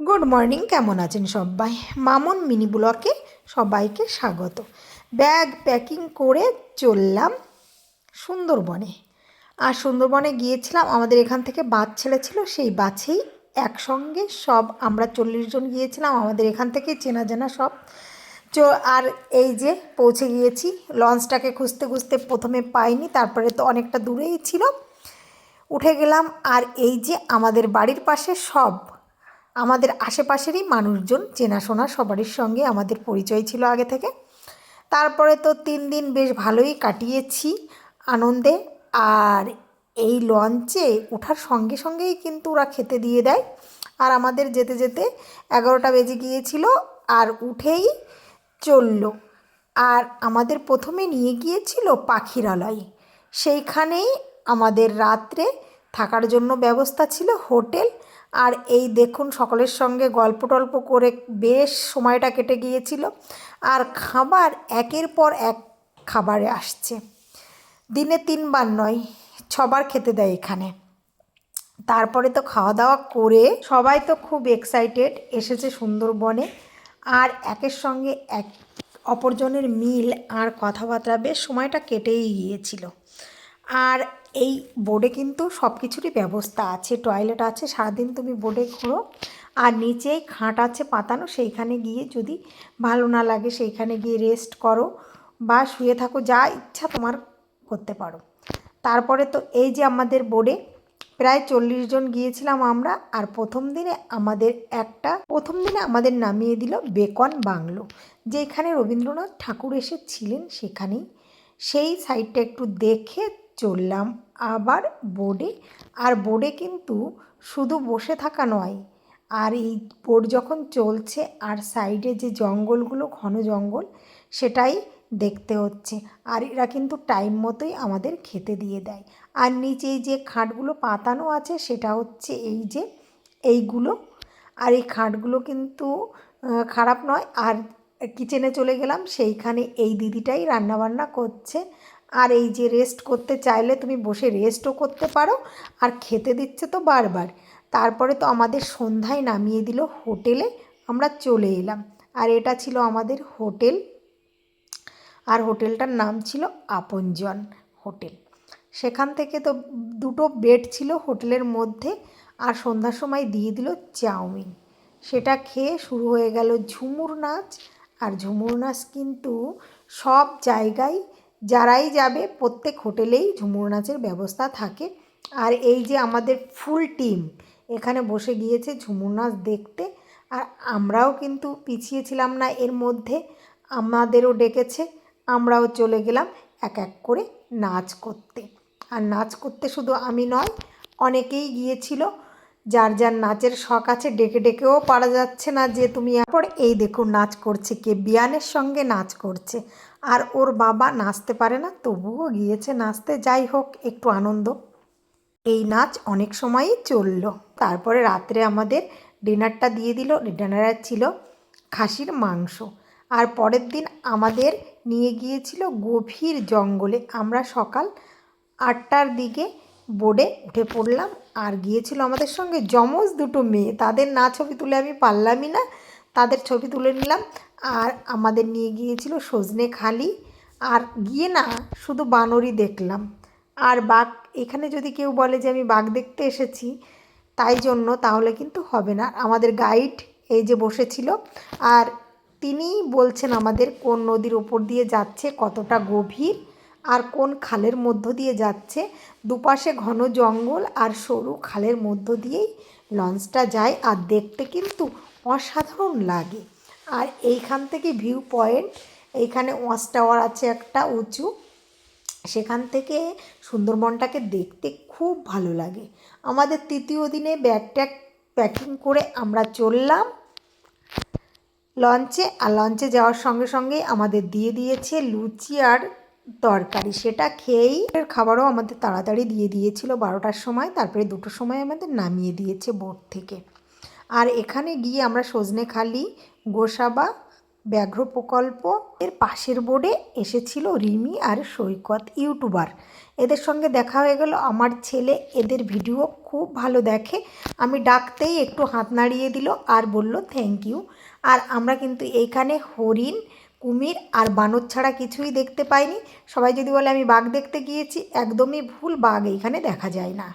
Good morning, কেমন আছেন সবাই? মামুন মিনি ব্লকে সবাইকে স্বাগত। ব্যাগ প্যাকিং করে চললাম সুন্দরবনে। আর সুন্দরবনে গিয়েছিলাম, আমাদের এখান থেকে বাস ছেড়েছিল, সেই বাসেই একসঙ্গে সব আমরা 40 জন গিয়েছিলাম, আমাদের এখান থেকে চেনা জানা সব। আর এই যে পৌঁছে গিয়েছি। লঞ্চটাকে খুঁজতে খুঁজতে প্রথমে পাইনি, তারপরে তো অনেকটা দূরেই ছিল, উঠে গেলাম। আর এই যে আমাদের বাড়ির পাশে সব আমাদের আশেপাশেরই মানুষজন, চেনাশোনা সবারই সঙ্গে আমাদের পরিচয় ছিল আগে থেকে। তারপরে তো 3 দিন বেশ ভালোই কাটিয়েছি আনন্দে। আর এই লঞ্চে ওঠার সঙ্গে সঙ্গেই কিন্তু ওরা খেতে দিয়ে দেয়। আর আমাদের যেতে যেতে 11টা বেজে গিয়েছিল, আর উঠেই চলল। আর আমাদের প্রথমে নিয়ে গিয়েছিল পাখিরালয়, সেইখানেই আমাদের রাত্রে থাকার জন্য ব্যবস্থা ছিল, হোটেল। আর এই দেখুন, সকলের সঙ্গে গল্প টল্প করে বেশ সময়টা কেটে গিয়েছিল। আর খাবার একের পর এক খাবারে আসছে, দিনে 3বার নয়, 6বার খেতে দেয় এখানে। তারপরে তো খাওয়া দাওয়া করে সবাই তো খুব এক্সাইটেড, এসেছে সুন্দরবনে। আর একের সঙ্গে এক অপরজনের মিল আর কথাবার্তা, বেশ সময়টা কেটেই গিয়েছিল। আর এই বোর্ডে কিন্তু সব কিছুরই ব্যবস্থা আছে, টয়লেট আছে, সারাদিন তুমি বোর্ডে ঘোরো। আর নিচেই খাট আছে পাতানো, সেইখানে গিয়ে যদি ভালো না লাগে সেইখানে গিয়ে রেস্ট করো বা শুয়ে থাকো, যা ইচ্ছা তোমার করতে পারো। তারপরে তো এই যে আমাদের বোর্ডে প্রায় 40 জন গিয়েছিলাম আমরা। আর প্রথম দিনে আমাদের নামিয়ে দিল বেকন বাংলো, যেখানে রবীন্দ্রনাথ ঠাকুর এসেছিলেন সেখানেই। সেই সাইডটা একটু দেখে চললাম আবার বোর্ডে। আর বোর্ডে কিন্তু শুধু বসে থাকা নয়, আর এই বোট যখন চলছে আর সাইডে যে জঙ্গলগুলো, ঘন জঙ্গল, সেটাই দেখতে হচ্ছে। আর এরা কিন্তু টাইম মতোই আমাদের খেতে দিয়ে দেয়। আর নিচেই যে খাটগুলো পাতানো আছে সেটা হচ্ছে এই যে এইগুলো। আর এই খাটগুলো কিন্তু খারাপ নয়। আর কিচেনে চলে গেলাম, সেইখানে এই দিদিটাই রান্নাবান্না করছে। আর এই যে রেস্ট করতে চাইলে তুমি বসে রেস্টও করতে পারো, আর খেতে দিচ্ছে তো বারবার। তারপরে তো আমাদের সন্ধ্যায় নামিয়ে দিল হোটেলে, আমরা চলে এলাম। আর এটা ছিল আমাদের হোটেল, আর হোটেলটার নাম ছিল আপনজন হোটেল। সেখান থেকে তো 2টো বেড ছিল হোটেলের মধ্যে। আর সন্ধ্যার সময় দিয়ে দিল চাউমিন, সেটা খেয়ে শুরু হয়ে গেল ঝুমুর নাচ। আর ঝুমুর নাচ কিন্তু সব জায়গায় যারাই যাবে প্রত্যেক হোটেলেই ঝুমুর নাচের ব্যবস্থা থাকে। আর এই যে আমাদের ফুল টিম এখানে বসে গিয়েছে ঝুমুর নাচ দেখতে। আর আমরাও কিন্তু পিছিয়ে ছিলাম না এর মধ্যে, আমাদেরও ডেকেছে, আমরাও চলে গেলাম এক এক করে নাচ করতে। আর নাচ করতে শুধু আমি নয়, অনেকেই গিয়েছিল, যার যার নাচের শখ আছে, ডেকে ডেকেও পারা যাচ্ছে না যে তুমি। এরপর এই দেখুন নাচ করছে কে, বিয়ানের সঙ্গে নাচ করছে। আর ওর বাবা নাচতে পারে না, তবুও গিয়েছে নাচতে। যাই হোক, একটু আনন্দ। এই নাচ অনেক সময়ই চললো। তারপরে রাত্রে আমাদের ডিনারটা দিয়ে দিল। ডিনারে ছিল খাসির মাংস। আর পরের দিন আমাদের নিয়ে গিয়েছিল গভীর জঙ্গলে। আমরা সকাল 8টার দিকে বোর্ডে উঠে পড়লাম। আর গিয়েছিল আমাদের সঙ্গে যমজ 2টো মেয়ে, তাদের না ছবি তুলে আমি পারলামই না, তাদের ছবি তুলে নিলাম। আর আমাদের নিয়ে গিয়েছিল সজনেখালি। আর গিয়ে না শুধু বানরই দেখলাম। আর বাঘ, এখানে যদি কেউ বলে যে আমি বাঘ দেখতে এসেছি তাই জন্য, তাহলে কিন্তু হবে না। আমাদের গাইড এই যে বসেছিল, আর তিনিই বলছেন আমাদের কোন নদীর ওপর দিয়ে যাচ্ছে, কতটা গভীর, আর কোন খালের মধ্য দিয়ে যাচ্ছে। দুপাশে ঘন জঙ্গল আর সরু খালের মধ্য দিয়েই লঞ্চটা যায়। আর দেখতে কিন্তু অসাধারণ লাগে। আর এইখান থেকে ভিউ পয়েন্ট, এইখানে ওয়াচ টাওয়ার আছে একটা উঁচু, সেখান থেকে সুন্দরবনটাকে দেখতে খুব ভালো লাগে। আমাদের 3য় দিনে ব্যাগ ট্যাগ প্যাকিং করে আমরা চললাম লঞ্চে। আর লঞ্চে যাওয়ার সঙ্গে সঙ্গেই আমাদের দিয়ে দিয়েছে লুচি আর তরকারি, সেটা খেয়েই খাবারও আমাদের তাড়াতাড়ি দিয়ে দিয়েছিল 12টার সময়। তারপরে 2টোর সময় আমাদের নামিয়ে দিয়েছে বোট থেকে। আর এখানে গিয়ে আমরা সজনেখালি, গোসাবা ব্যাঘ্র প্রকল্প এর পাশের বোর্ডে এসেছিল রিমি আর সৈকত ইউটিউবার। এদের সঙ্গে দেখা হয়ে গেল। আমার ছেলে এদের ভিডিও খুব ভালো দেখে, আমি ডাকতেই একটু হাত নাড়িয়ে দিল আর বলল থ্যাংক ইউ। আর আমরা কিন্তু এইখানে হরিণ, কুমির আর বানর ছাড়া কিছুই দেখতে পাইনি। সবাই যদি বলে আমি বাঘ দেখতে গিয়েছি, একদমই ভুল, বাঘ এইখানে দেখা যায় না।